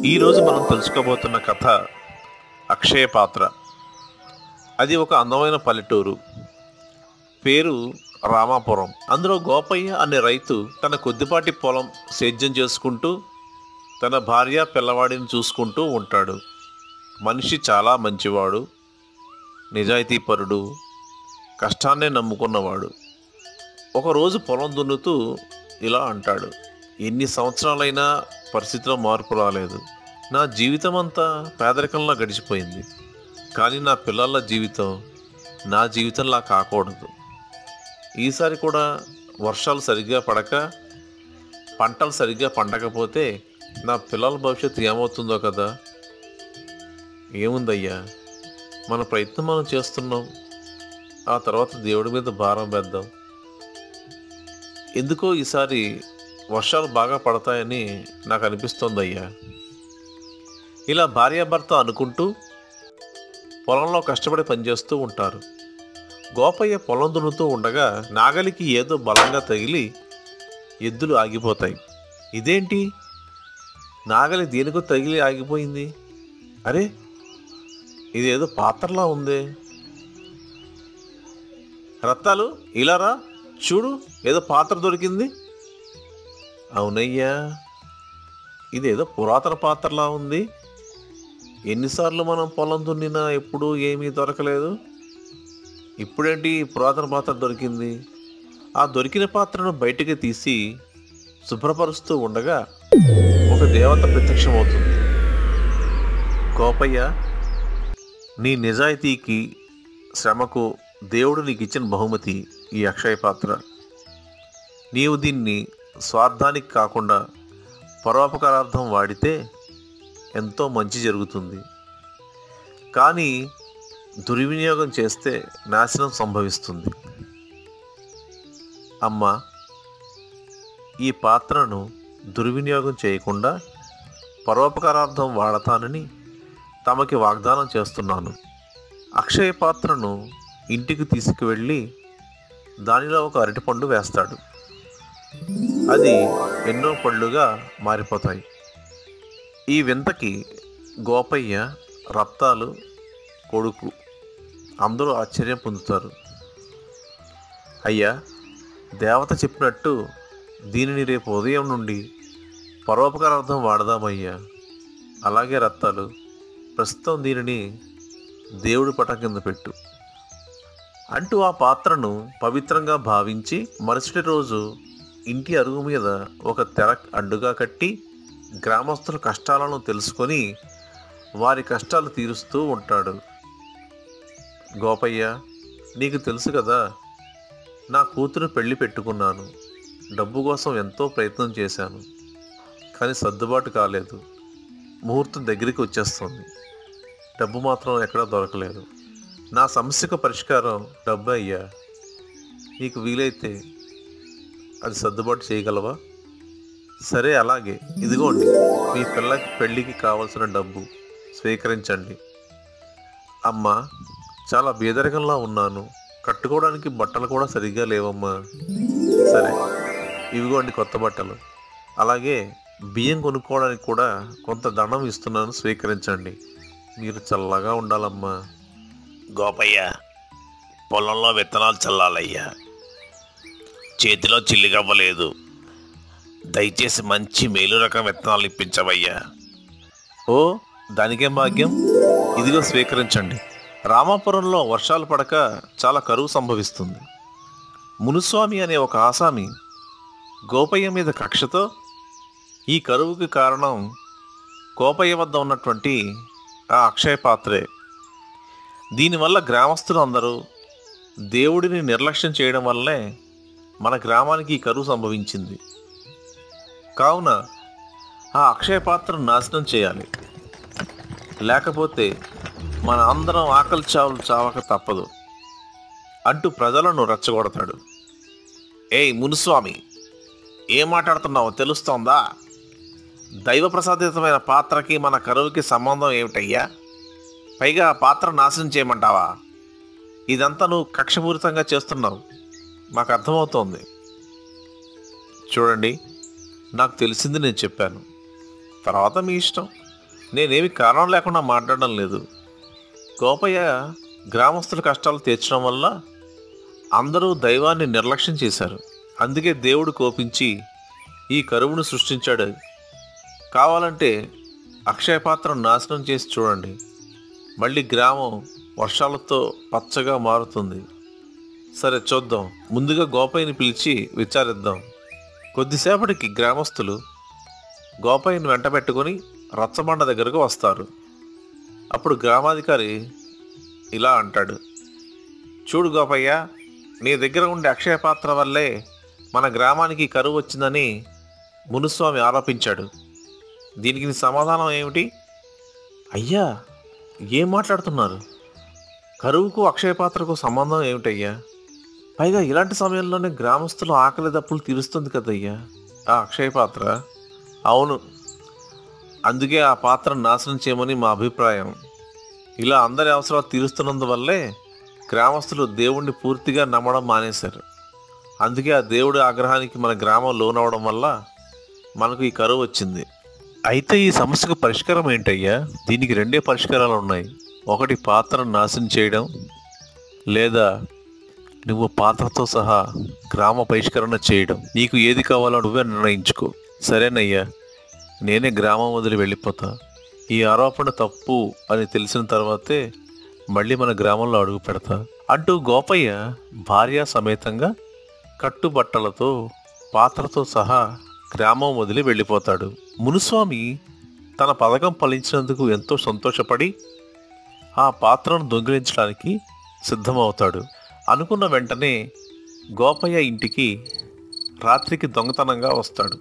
ఈరోజు మనం తెలుసుకోబోతున్న కథ అక్షయ పాత్ర. అది ఒక అందమైన పల్లెటూరు, పేరు రామాపురం. అందులో గోపయ్య అనే రైతు తన కొద్దిపాటి పొలం సేద్యం చేసుకుంటూ తన భార్య పిల్లవాడిని చూసుకుంటూ ఉంటాడు. మనిషి చాలా మంచివాడు, నిజాయితీపరుడు, కష్టాన్నే నమ్ముకున్నవాడు. ఒకరోజు పొలం దున్నుతూ ఇలా అంటాడు, ఎన్ని సంవత్సరాలైనా పరిస్థితిలో మార్పు రాలేదు. నా జీవితం అంతా పేదరికంలా గడిచిపోయింది. కానీ నా పిల్లల జీవితం నా జీవితంలా కాకూడదు. ఈసారి కూడా వర్షాలు సరిగ్గా పడక పంటలు సరిగ్గా పండకపోతే నా పిల్లల భవిష్యత్తు ఏమవుతుందో కదా. ఏముందయ్యా, మన ప్రయత్నం మనం చేస్తున్నాం, ఆ తర్వాత దేవుడి మీద భారం వేద్దాం. ఎందుకో ఈసారి వర్షాలు బాగా పడతాయని నాకు అనిపిస్తోందయ్యా. ఇలా భార్యాభర్త అనుకుంటూ పొలంలో కష్టపడి పనిచేస్తూ ఉంటారు. గోపయ్య పొలం దున్నుతూ ఉండగా నాగలికి ఏదో బలంగా తగిలి ఎద్దులు ఆగిపోతాయి. ఇదేంటి, నాగలి దేనికో తగిలి ఆగిపోయింది? అరే, ఇదేదో పాత్రలా ఉంది. రత్తాలు ఇలారా, చూడు, ఏదో పాత్ర దొరికింది. అవునయ్యా, ఇదేదో పురాతన పాత్రలా ఉంది. ఎన్నిసార్లు మనం పొలం దున్నినా ఎప్పుడూ ఏమీ దొరకలేదు. ఇప్పుడేంటి పురాతన పాత్ర దొరికింది? ఆ దొరికిన పాత్రను బయటికి తీసి శుభ్రపరుస్తూ ఉండగా ఒక దేవత ప్రత్యక్షమవుతుంది. గోపయ్య, నీ నిజాయితీకి శ్రమకు దేవుడు నీకు ఇచ్చిన బహుమతి ఈ అక్షయ పాత్ర. నీవు దీన్ని స్వార్థానికి కాకుండా పరోపకారార్థం వాడితే ఎంతో మంచి జరుగుతుంది. కానీ దుర్వినియోగం చేస్తే నాశనం సంభవిస్తుంది. అమ్మా, ఈ పాత్రను దుర్వినియోగం చేయకుండా పరోపకారార్థం వాడతానని తమకి వాగ్దానం చేస్తున్నాను. అక్షయ పాత్రను ఇంటికి తీసుకువెళ్ళి దానిలో ఒక అరటిపండు వేస్తాడు. అది ఎన్నో పళ్ళుగా మారిపోతాయి. ఈ వింతకి గోపయ్య, రత్తాలు, కొడుకు అందరూ ఆశ్చర్యం పొందుతారు. అయ్యా, దేవత చెప్పినట్టు దీనిని రేపు ఉదయం నుండి పరోపకారార్థం వాడదామయ్యా. అలాగే రత్తాలు, ప్రస్తుతం దీనిని దేవుడి పటం కింద పెట్టు అంటూ ఆ పాత్రను పవిత్రంగా భావించి మరుసటి రోజు ఇంటి అరుగు మీద ఒక తెర అడ్డుగా కట్టి గ్రామస్తుల కష్టాలను తెలుసుకొని వారి కష్టాలు తీరుస్తూ ఉంటాడు. గోపయ్య, నీకు తెలుసు కదా, నా కూతురు పెళ్లి పెట్టుకున్నాను. డబ్బు కోసం ఎంతో ప్రయత్నం చేశాను, కానీ సర్దుబాటు కాలేదు. ముహూర్తం దగ్గరికి వచ్చేస్తుంది, డబ్బు మాత్రం ఎక్కడా దొరకలేదు. నా సమస్యకు పరిష్కారం డబ్బు అయ్యా. నీకు వీలైతే అది సర్దుబాటు చేయగలవా? సరే, అలాగే, ఇదిగోండి మీ పిల్లకి పెళ్ళికి కావలసిన డబ్బు స్వీకరించండి. అమ్మా, చాలా బీదరికంలా ఉన్నాను, కట్టుకోవడానికి బట్టలు కూడా సరిగ్గా లేవమ్మా. సరే, ఇవిగోండి కొత్త బట్టలు, అలాగే బియ్యం కొనుక్కోవడానికి కూడా కొంత ధనం ఇస్తున్నాను, స్వీకరించండి. మీరు చల్లగా ఉండాలమ్మా. గోపయ్య, పొలంలో విత్తనాలు చల్లాలయ్యా, చేతిలో చిల్లిగవ్వలేదు. దయచేసి మంచి మేలు రకం విత్తనాలు ఇప్పించవయ్యా. ఓ, దానికేం భాగ్యం, ఇదిగో స్వీకరించండి. రామాపురంలో వర్షాలు పడక చాలా కరువు సంభవిస్తుంది. మునుస్వామి అనే ఒక ఆసామి గోపయ్య మీద కక్షతో ఈ కరువుకి కారణం గోపయ్య వద్ద ఉన్నటువంటి ఆ అక్షయ పాత్రే. దీనివల్ల గ్రామస్తులు అందరూ దేవుడిని నిర్లక్ష్యం చేయడం వల్లే మన గ్రామానికి ఈ కరువు సంభవించింది. కావున ఆ అక్షయ పాత్రను నాశనం చేయాలి, లేకపోతే మన అందరం ఆకలి చావులు చావక తప్పదు అంటూ ప్రజలను రెచ్చగొడతాడు. ఏయ్ మునుస్వామి, ఏం మాట్లాడుతున్నావో తెలుస్తోందా? దైవ ప్రసాదితమైన పాత్రకి మన కరువుకి సంబంధం ఏమిటయ్యా? పైగా ఆ పాత్ర నాశనం చేయమంటావా? ఇదంతా నువ్వు కక్షపూరితంగా చేస్తున్నావు, మాకు అర్థమవుతోంది. చూడండి, నాకు తెలిసింది నేను చెప్పాను, తర్వాత మీ ఇష్టం. నేనేమి కారణం లేకుండా మాట్లాడడం లేదు. గోపయ్య గ్రామస్తుల కష్టాలు తీర్చడం వల్ల అందరూ దైవాన్ని నిర్లక్ష్యం చేశారు. అందుకే దేవుడు కోపించి ఈ కరువును సృష్టించాడు. కావాలంటే అక్షయపాత్రను నాశనం చేసి చూడండి, మళ్ళీ గ్రామం వర్షాలతో పచ్చగా మారుతుంది. సరే చూద్దాం. ముందుగా గోపయ్యని పిలిచి విచారిద్దాం. కొద్దిసేపటికి గ్రామస్తులు గోపయ్యని వెంటబెట్టుకొని రచ్చబండ దగ్గరకు వస్తారు. అప్పుడు గ్రామాధికారి ఇలా అంటాడు, చూడు గోపయ్య, నీ దగ్గర ఉండే అక్షయ పాత్ర వల్లే మన గ్రామానికి కరువు వచ్చిందని మునుస్వామి ఆరోపించాడు. దీనికి నీ సమాధానం ఏమిటి? అయ్యా, ఏం మాట్లాడుతున్నారు? కరువుకు అక్షయ పాత్రకు సంబంధం ఏమిటయ్యా? పైగా ఇలాంటి సమయంలోనే గ్రామస్తులు ఆకలి దప్పులు తీరుస్తుంది కదయ్యా ఆ అక్షయ పాత్ర. అవును, అందుకే ఆ పాత్రను నాశనం చేయమని మా అభిప్రాయం. ఇలా అందరి అవసరాలు తీరుస్తున్నందువల్లే గ్రామస్తులు దేవుణ్ణి పూర్తిగా నమ్మడం మానేశారు. అందుకే ఆ దేవుడి ఆగ్రహానికి మన గ్రామం లోనవడం వల్ల మనకు ఈ కరువు వచ్చింది. అయితే ఈ సమస్యకు పరిష్కారం ఏంటయ్యా? దీనికి రెండే పరిష్కారాలు ఉన్నాయి. ఒకటి పాత్రను నాశనం చేయడం, లేదా నువ్వు పాత్రతో సహా గ్రామ బహిష్కరణ చేయడం. నీకు ఏది కావాలో నువ్వే నిర్ణయించుకో. సరేనయ్యా, నేనే గ్రామం వదిలి వెళ్ళిపోతా. ఈ ఆరోపణ తప్పు అని తెలిసిన తర్వాతే మళ్ళీ మన గ్రామంలో అడుగు పెడతా అంటూ గోపయ్య భార్య సమేతంగా కట్టుబట్టలతో పాత్రతో సహా గ్రామం వదిలి వెళ్ళిపోతాడు. మునుస్వామి తన పథకం ఫలించినందుకు ఎంతో సంతోషపడి ఆ పాత్రను దొంగిలించడానికి సిద్ధమవుతాడు. అనుకున్న వెంటనే గోపయ్య ఇంటికి రాత్రికి దొంగతనంగా వస్తాడు.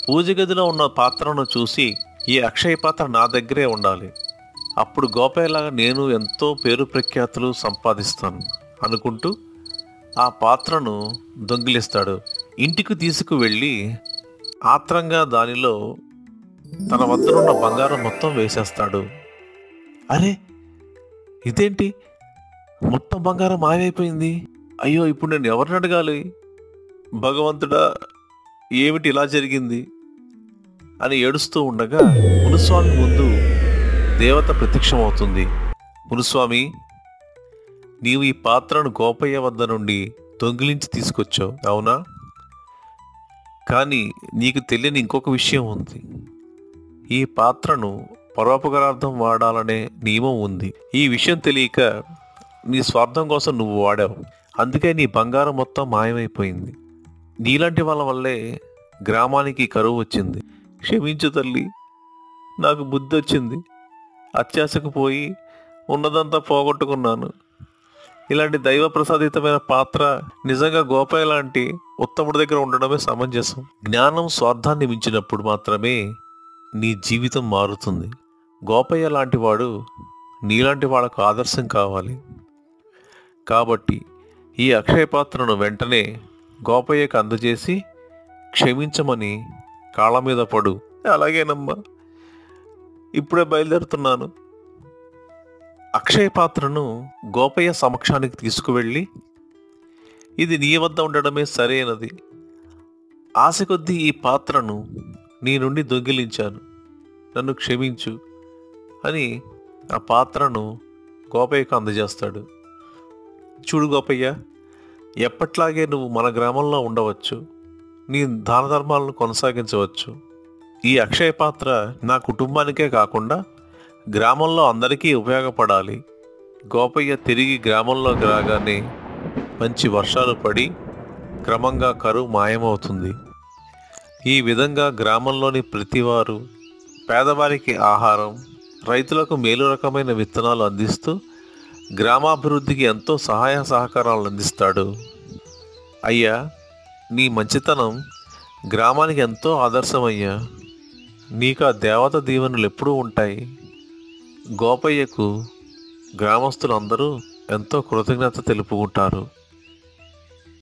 పూజ గదిలో ఉన్న పాత్రను చూసి, ఈ అక్షయ పాత్ర నా దగ్గరే ఉండాలి, అప్పుడు గోపయ్యలాగా నేను ఎంతో పేరు ప్రఖ్యాతులు సంపాదిస్తాను అనుకుంటూ ఆ పాత్రను దొంగిలిస్తాడు. ఇంటికి తీసుకువెళ్ళి ఆత్రంగా దానిలో తన వద్దనున్న బంగారం మొత్తం వేసేస్తాడు. అరే, ఇదేంటి, మొత్తం బంగారం మాయమైపోయింది. అయ్యో, ఇప్పుడు నేను ఎవరిని అడగాలి? భగవంతుడా, ఏమిటి ఇలా జరిగింది అని ఏడుస్తూ ఉండగా మునుస్వామి ముందు దేవత ప్రత్యక్షమవుతుంది. మునుస్వామి, నీవు ఈ పాత్రను గోపయ్య వద్ద నుండి దొంగిలించి తీసుకొచ్చావు, అవునా? కానీ నీకు తెలియని ఇంకొక విషయం ఉంది. ఈ పాత్రను పరోపకారార్థం వాడాలనే నియమం ఉంది. ఈ విషయం తెలియక నీ స్వార్థం కోసం నువ్వు వాడావు. అందుకే నీ బంగారం మొత్తం మాయమైపోయింది. నీలాంటి వాళ్ళ వల్లే గ్రామానికి కరువు వచ్చింది. క్షమించు తల్లి, నాకు బుద్ధి వచ్చింది. అత్యాశకు పోయి ఉన్నదంతా పోగొట్టుకున్నాను. ఇలాంటి దైవ ప్రసాదితమైన పాత్ర నిజంగా గోపయ్య లాంటి ఉత్తముడి దగ్గర ఉండడమే సమంజసం. జ్ఞానం స్వార్థాన్ని మించినప్పుడు మాత్రమే నీ జీవితం మారుతుంది. గోపయ్య లాంటి వాడు నీలాంటి వాళ్ళకు ఆదర్శం కావాలి. కాబట్టి ఈ అక్షయ పాత్రను వెంటనే గోపయ్యకు అందజేసి క్షమించమని కాళ్ళ మీద పడు. అలాగేనమ్మా, ఇప్పుడే బయలుదేరుతున్నాను. అక్షయ పాత్రను గోపయ్య సమక్షానికి తీసుకువెళ్ళి, ఇది నీ వద్ద ఉండడమే సరైనది. ఆశ కొద్దీ ఈ పాత్రను నీ నుండి దొంగిలించాను, నన్ను క్షమించు అని ఆ పాత్రను గోపయ్యకు అందజేస్తాడు. చూడు గోపయ్య, ఎప్పట్లాగే నువ్వు మన గ్రామంలో ఉండవచ్చు, నీ దాన ధర్మాలను కొనసాగించవచ్చు. ఈ అక్షయ పాత్ర నా కుటుంబానికే కాకుండా గ్రామంలో అందరికీ ఉపయోగపడాలి. గోపయ్య తిరిగి గ్రామంలోకి రాగానే మంచి వర్షాలు పడి క్రమంగా కరువు మాయమవుతుంది. ఈ విధంగా గ్రామంలోని ప్రతివారు పేదవారికి ఆహారం, రైతులకు మేలు రకమైన విత్తనాలు అందిస్తూ గ్రామాభివృద్ధికి ఎంతో సహాయ సహకారాలు అందిస్తాడు. అయ్యా, నీ మంచితనం గ్రామానికి ఎంతో ఆదర్శమయ్యా. నీకు ఆ దేవత దీవెనలు ఎప్పుడూ ఉంటాయి. గోపయ్యకు గ్రామస్తులందరూ ఎంతో కృతజ్ఞత తెలుపుకుంటారు.